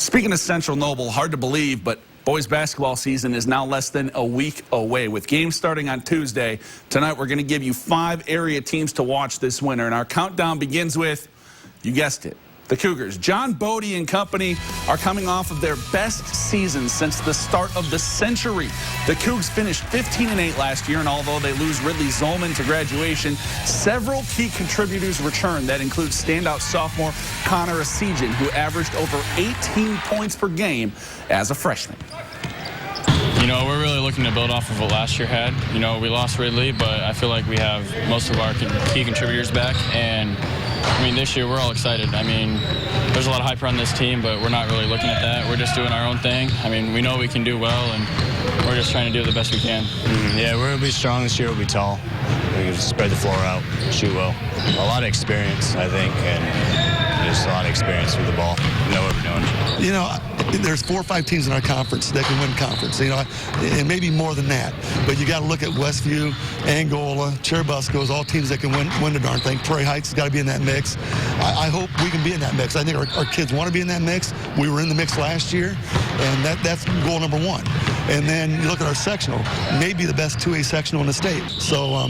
Speaking of Central Noble, hard to believe, but boys basketball season is now less than a week away. With games starting on Tuesday, tonight we're going to give you 5 area teams to watch this winter. And our countdown begins with, you guessed it, the Cougars. John Bodie and company are coming off of their best season since the start of the century. The Cougs finished 15-8 last year, and although they lose Ridley Zolman to graduation, several key contributors return. That includes standout sophomore Connor Asijan, who averaged over 18 points per game as a freshman. You know, we're really looking to build off of what last year had. You know, we lost Ridley, but I feel like we have most of our key contributors back. And, I mean, this year we're all excited. I mean, there's a lot of hype around this team, but we're not really looking at that. We're just doing our own thing. I mean, we know we can do well, and we're just trying to do the best we can. Yeah, we're going to be strong this year. We'll be tall. We can spread the floor out, shoot well. A lot of experience, I think, and just a lot of experience with the ball. We know what we're doing. You know, there's 4 or 5 teams in our conference that can win conference, you know, and maybe more than that. But you got to look at Westview, Angola, Cherubusco's, all teams that can win the darn thing. Prairie Heights has got to be in that mix. I hope we can be in that mix. I think our kids want to be in that mix. We were in the mix last year, and that's goal number 1. And then you look at our sectional, maybe the best 2A sectional in the state. So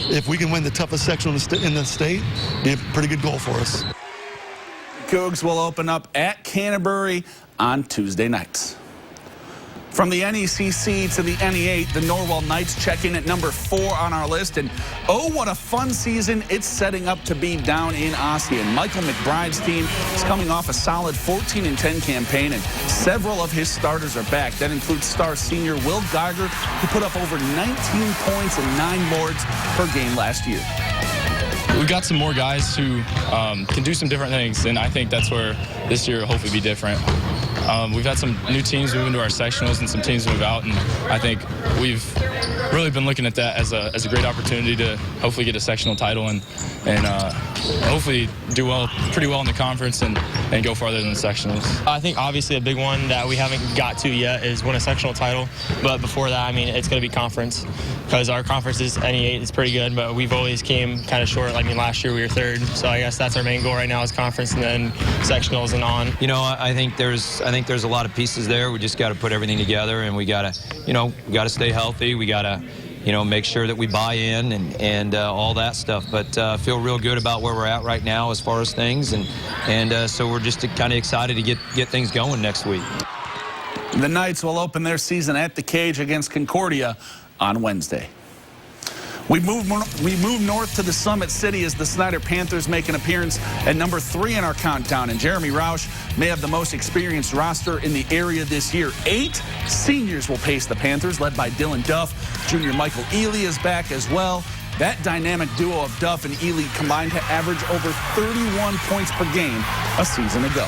if we can win the toughest sectional in the state, it'd be a pretty good goal for us. Cougs will open up at Canterbury on Tuesday nights. From the NECC to the NE8, the Norwell Knights check in at number 4 on our list. And oh, what a fun season it's setting up to be down in Ossian. Michael McBride's team is coming off a solid 14-10 campaign, and several of his starters are back. That includes star senior Will Geiger, who put up over 19 points and 9 boards per game last year. We got some more guys who can do some different things, and I think that's where this year will hopefully be different. We've had some new teams move into our sectionals and some teams move out, and I think we've really been looking at that as a great opportunity to hopefully get a sectional title and hopefully do pretty well in the conference and go farther than the sectionals. I think obviously a big one that we haven't got to yet is win a sectional title, but before that, I mean, it's going to be conference, because our conference is NE8, it's pretty good, but we've always came kind of short. I mean, last year we were 3rd, so I guess that's our main goal right now is conference and then sectionals and on. You know, I think there's a lot of pieces there. We just got to put everything together, and we got to stay healthy. We got to make sure that we buy in and all that stuff. But feel real good about where we're at right now as far as things, and so we're just kind of excited to get things going next week. The Knights will open their season at the Cage against Concordia on Wednesday. We move north to the Summit City as the Snider Panthers make an appearance at number 3 in our countdown. And Jeremy Roush may have the most experienced roster in the area this year. 8 seniors will pace the Panthers, led by Dylan Duff. Junior Michael Ely is back as well. That dynamic duo of Duff and Ely combined to average over 31 points per game a season ago.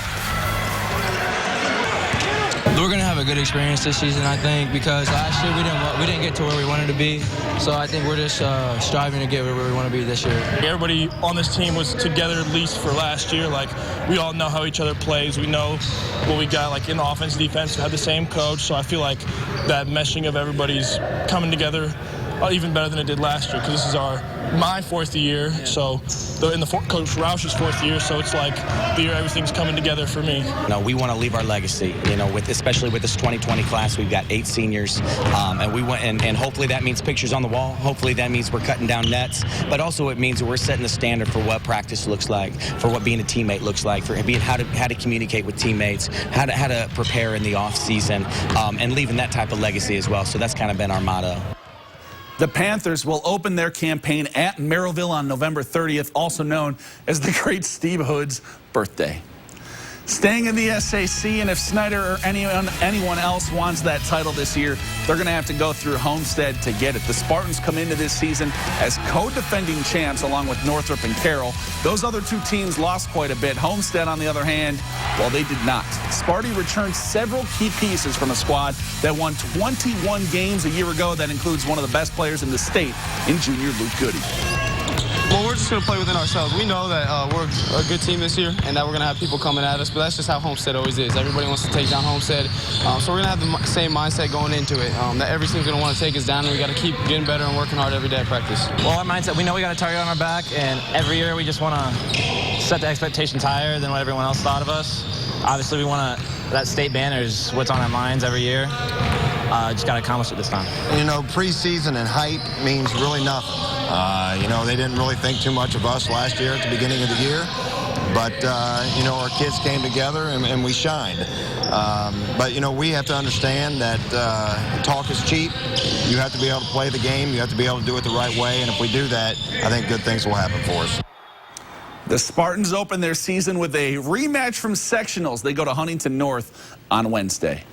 We're going to have a good experience this season, I think, because last year we didn't get to where we wanted to be. So I think we're just striving to get where we want to be this year. Everybody on this team was together at least for last year. Like, we all know how each other plays. We know what we got, like, in the offense, defense. We had the same coach. So I feel like that meshing of everybody's coming together even better than it did last year, because this is my 4th year, so in Coach Roush's 4th year, so it's like the year everything's coming together for me. No, we want to leave our legacy, you know, especially with this 2020 class. We've got 8 seniors, and we want, and hopefully that means pictures on the wall. Hopefully that means we're cutting down nets, but also it means we're setting the standard for what practice looks like, for what being a teammate looks like, for being how to communicate with teammates, how to prepare in the off season, and leaving that type of legacy as well. So that's kind of been our motto. The Panthers will open their campaign at Merrillville on November 30th, also known as the Great Steve Hood's birthday. Staying in the SAC, and if Snider or anyone else wants that title this year, they're going to have to go through Homestead to get it. The Spartans come into this season as co-defending champs along with Northrop and Carroll. Those other 2 teams lost quite a bit. Homestead, on the other hand, well, they did not. Sparty returned several key pieces from a squad that won 21 games a year ago. That includes one of the best players in the state in junior Luke Goody. Well, we're just going to play within ourselves. We know that we're a good team this year and that we're going to have people coming at us, but that's just how Homestead always is. Everybody wants to take down Homestead, so we're going to have the same mindset going into it, that every team's going to want to take us down, and we got to keep getting better and working hard every day at practice. Well, our mindset, we know we got a target on our back, and every year we just want to set the expectations higher than what everyone else thought of us. Obviously, we want to that state banner is what's on our minds every year. Just got to accomplish it this time. You know, preseason and height means really nothing. You know, they didn't really think too much of us last year at the beginning of the year. But, you know, our kids came together and we shined. But, you know, we have to understand that talk is cheap. You have to be able to play the game. You have to be able to do it the right way. And if we do that, I think good things will happen for us. The Spartans open their season with a rematch from sectionals. They go to Huntington North on Wednesday.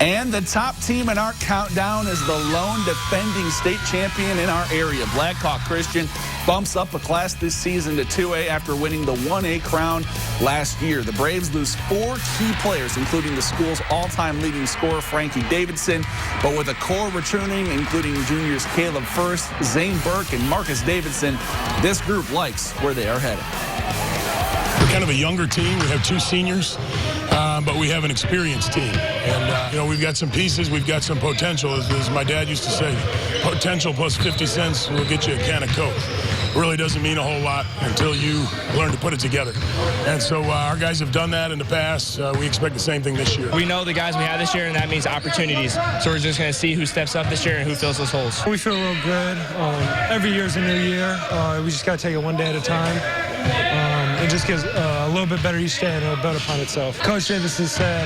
And the top team in our countdown is the lone defending state champion in our area. Blackhawk Christian bumps up a class this season to 2A after winning the 1A crown last year. The Braves lose 4 key players, including the school's all-time leading scorer, Frankie Davidson. But with a core returning, including juniors Caleb First, Zane Burke, and Marcus Davidson, this group likes where they are headed. We're kind of a younger team. We have 2 seniors, but we have an experienced team. And, you know, we've got some pieces. We've got some potential. As my dad used to say, potential plus 50 cents will get you a can of Coke. Really doesn't mean a whole lot until you learn to put it together. And so our guys have done that in the past. We expect the same thing this year. We know the guys we have this year, and that means opportunities. So we're just going to see who steps up this year and who fills those holes. We feel real good. Every year is a new year. We just got to take it one day at a time. It just gets a little bit better each day and it'll build upon itself. Coach Davidson said,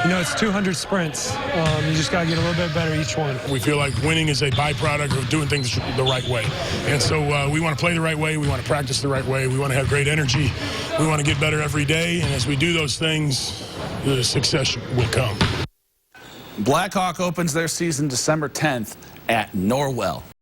you know, it's 200 sprints. You just got to get a little bit better each one. We feel like winning is a byproduct of doing things the right way. And so we want to play the right way. We want to practice the right way. We want to have great energy. We want to get better every day. And as we do those things, the success will come. Blackhawk opens their season December 10th at Norwell.